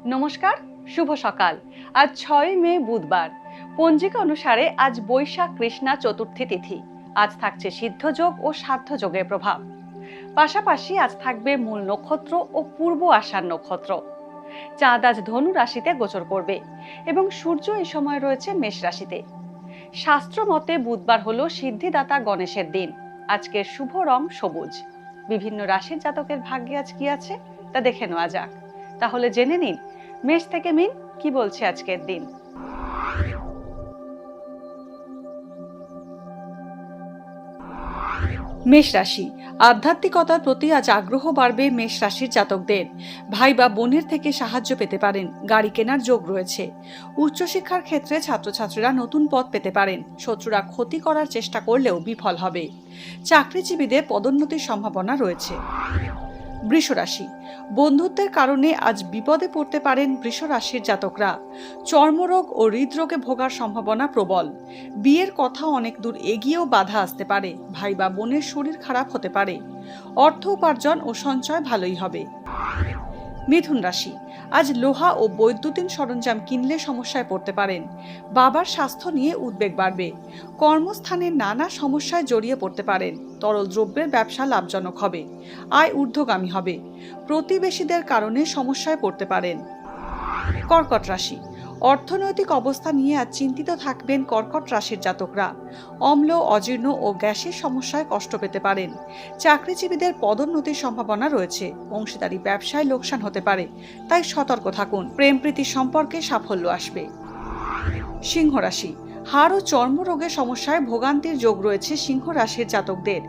নমস্কার, শুভ সকাল। আজ 6 মে বুধবার। পঞ্জিকা অনুসারে আজ বৈশাখ কৃষ্ণা চতুর্থী তিথি। আজ থাকছে সিদ্ধযোগ ও সাধ্যযোগের প্রভাব। পাশাপাশি আজ থাকবে মূল নক্ষত্র ও পূর্ব আষাঢ় নক্ষত্র। চাঁদ আজ ধনু রাশিতে গোচর করবে এবং সূর্য এই সময় রয়েছে মেষ রাশিতে। শাস্ত্র মতে বুধবার হলো সিদ্ধিদাতা গণেশের দিন। আজকের শুভ রং সবুজ। বিভিন্ন রাশির জাতকের ভাগ্যে আজ কি আছে তা দেখে নেওয়া যাক। তাহলে জেনে নিন মেষ থেকে মিন কি বলছে আজকের দিন। মেষ রাশি, আধ্যাত্মিকতার প্রতি আজ আগ্রহ বাড়বে মেষ রাশির জাতকদের। ভাই বা বোনের থেকে সাহায্য পেতে পারেন। গাড়ি কেনার যোগ রয়েছে। উচ্চশিক্ষার ক্ষেত্রে ছাত্রছাত্রীরা নতুন পথ পেতে পারেন। শত্রুরা ক্ষতি করার চেষ্টা করলেও বিফল হবে। চাকরিজীবীদের পদোন্নতির সম্ভাবনা রয়েছে। বৃষ রাশি, বন্ধুত্বের কারণে আজ বিপদে পড়তে পারেন বৃষ রাশির জাতকরা। চর্মরোগ ও হৃদরোগে ভোগার সম্ভাবনা প্রবল। বিয়ের কথা অনেক দূর এগিয়েও বাধা আসতে পারে। ভাই বা বোনের শরীর খারাপ হতে পারে। অর্থ উপার্জন ও সঞ্চয় ভালোই হবে। মিথুন রাশি, আজ লোহা ও বৈদ্যুতিন সরঞ্জাম কিনলে সমস্যায় পড়তে পারেন। বাবার স্বাস্থ্য নিয়ে উদ্বেগ বাড়বে। কর্মস্থানে নানা সমস্যায় জড়িয়ে পড়তে পারেন। তরল দ্রব্যের ব্যবসা লাভজনক হবে। আয় ঊর্ধ্বগামী হবে। প্রতিবেশীদের কারণে সমস্যায় পড়তে পারেন। কর্কট রাশি, অর্থনৈতিক অবস্থা নিয়ে আজ চিন্তিত থাকবেন কর্কট রাশির জাতকরা। অম্ল, অজীর্ণ ও গ্যাসের সমস্যায় কষ্ট পেতে পারেন। চাকরিজীবীদের পদোন্নতির সম্ভাবনা রয়েছে। অংশীদারি ব্যবসায় লোকসান হতে পারে, তাই সতর্ক থাকুন। প্রেম প্রীতি সম্পর্কে সাফল্য আসবে। সিংহ রাশি, হাড় ও চর্মরোগের সমস্যায় ভোগান্তির যোগ রয়েছে সিংহ রাশির জাতকদের।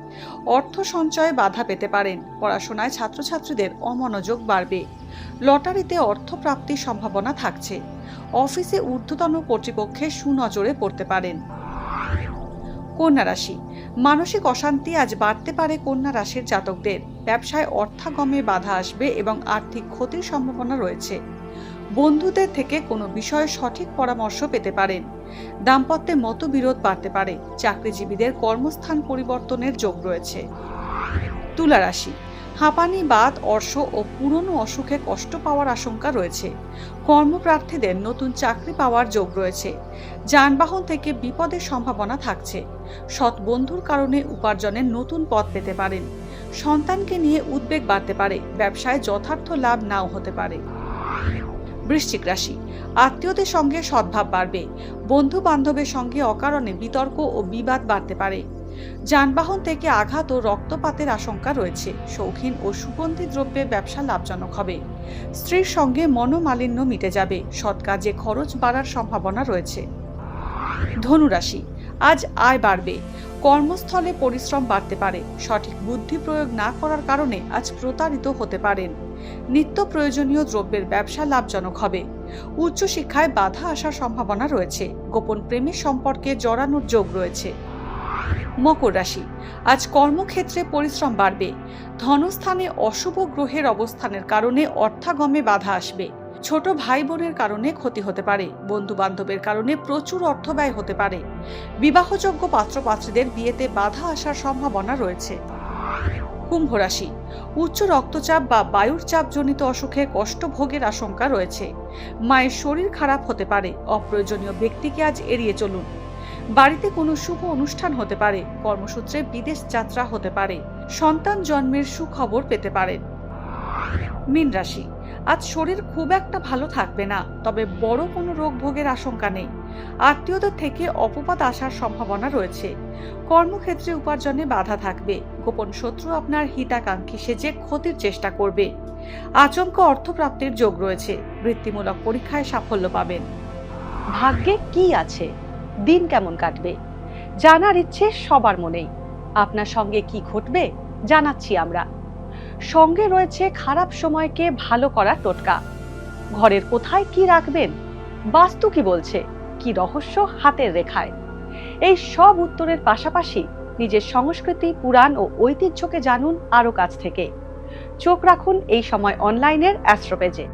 অর্থ সঞ্চয়ে বাধা পেতে পারেন। পড়াশোনায় ছাত্রছাত্রীদের অমনোযোগ বাড়বে। লটারিতে অর্থ প্রাপ্তির সম্ভাবনা থাকছে। অফিসে ঊর্ধ্বতন কর্তৃপক্ষের সুনজরে পড়তে পারেন। কন্যা রাশি, মানসিক অশান্তি আজ বাড়তে পারে কন্যা রাশির জাতকদের। ব্যবসায় অর্থাগমে বাধা আসবে এবং আর্থিক ক্ষতির সম্ভাবনা রয়েছে। বন্ধুদের থেকে কোনো বিষয়ে সঠিক পরামর্শ পেতে পারেন। দাম্পত্যে মতবিরোধ বাড়তে পারে। চাকরিজীবীদের কর্মস্থান পরিবর্তনের যোগ রয়েছে। তুলা রাশি, হাঁপানি, বাত, অর্শ ও পুরনো অসুখে কষ্ট পাওয়ার আশঙ্কা রয়েছে। কর্মপ্রার্থীদের নতুন চাকরি পাওয়ার যোগ রয়েছে। যানবাহন থেকে বিপদের সম্ভাবনা থাকছে। সৎ বন্ধুর কারণে উপার্জনের নতুন পথ পেতে পারেন। সন্তানকে নিয়ে উদ্বেগ বাড়তে পারে। ব্যবসায় যথার্থ লাভ নাও হতে পারে। বৃশ্চিক রাশি, আত্মীয়দের সঙ্গে সদ্ভাব বাড়বে। বন্ধু বান্ধবের সঙ্গে অকারণে বিতর্ক ও বিবাদ বাড়তে পারে। যানবাহন থেকে আঘাত ও রক্তপাতের আশঙ্কা রয়েছে। শৌখিন ও সুগন্ধি দ্রব্যের ব্যবসা লাভজনক হবে। স্ত্রীর সঙ্গে মনোমালিন্য মিটে যাবে। সৎ কাজে খরচ বাড়ার সম্ভাবনা রয়েছে। ধনু রাশি, আজ আয় বাড়বে। কর্মস্থলে পরিশ্রম বাড়তে পারে। সঠিক বুদ্ধি প্রয়োগ না করার কারণে আজ প্রতারিত হতে পারেন। নিত্য প্রয়োজনীয় দ্রব্যের ব্যবসা লাভজনক হবে। উচ্চশিক্ষায় বাধা আসার সম্ভাবনা রয়েছে। গোপন প্রেমের সম্পর্কে জড়ানোর যোগ রয়েছে। মকর রাশি, আজ কর্মক্ষেত্রে পরিশ্রম বাড়বে। ধনস্থানে অশুভ গ্রহের অবস্থানের কারণে অর্থাগমে বাধা আসবে। ছোট ভাই বোনের কারণে ক্ষতি হতে পারে। বন্ধু বান্ধবের কারণে প্রচুর অর্থ ব্যয় হতে পারে। বিবাহযোগ্য পাত্রপাত্রীদের বিয়েতে বাধা আসার সম্ভাবনা রয়েছে। কুম্ভ রাশি, উচ্চ রক্তচাপ বা বায়ুর চাপ জনিত অসুখে কষ্ট ভোগের আশঙ্কা রয়েছে। মায়ের শরীর খারাপ হতে পারে। অপ্রয়োজনীয় ব্যক্তিকে আজ এড়িয়ে চলুন। বাড়িতে কোনো শুভ অনুষ্ঠান হতে পারে। কর্মসূত্রে বিদেশ যাত্রা হতে পারে। সন্তান জন্মের সুখবর পেতে পারেন। মীন রাশি, আজ শরীর খুব একটা ভালো থাকবে না, তবে বড় কোনো রোগ ভোগের আশঙ্কা নেই। আত্মীয়দের থেকে অপবাদ আসার সম্ভাবনা রয়েছে। কর্মক্ষেত্রে উপার্জনে বাধা থাকবে। গোপন শত্রু আপনার হিতাকাঙ্ক্ষী সেজে ক্ষতির চেষ্টা করবে। আচমকা অর্থপ্রাপ্তির যোগ রয়েছে। বৃত্তিমূলক পরীক্ষায় সাফল্য পাবেন। ভাগ্যে কি আছে, দিন কেমন কাটবে, জানার ইচ্ছে সবার মনেই। আপনার সঙ্গে কি ঘটবে জানাচ্ছি আমরা। সঙ্গে রয়েছে খারাপ সময়কে ভালো করার টোটকা। ঘরের কোথায় কি রাখবেন, বাস্তু কি বলছে, কি রহস্য হাতের রেখায়। এই সব উত্তরের পাশাপাশি নিজের সংস্কৃতি, পুরাণ ও ঐতিহ্যকে জানুন আরো কাছ থেকে। চোখ রাখুন এই সময় অনলাইনের অ্যাস্ট্রো পেজে।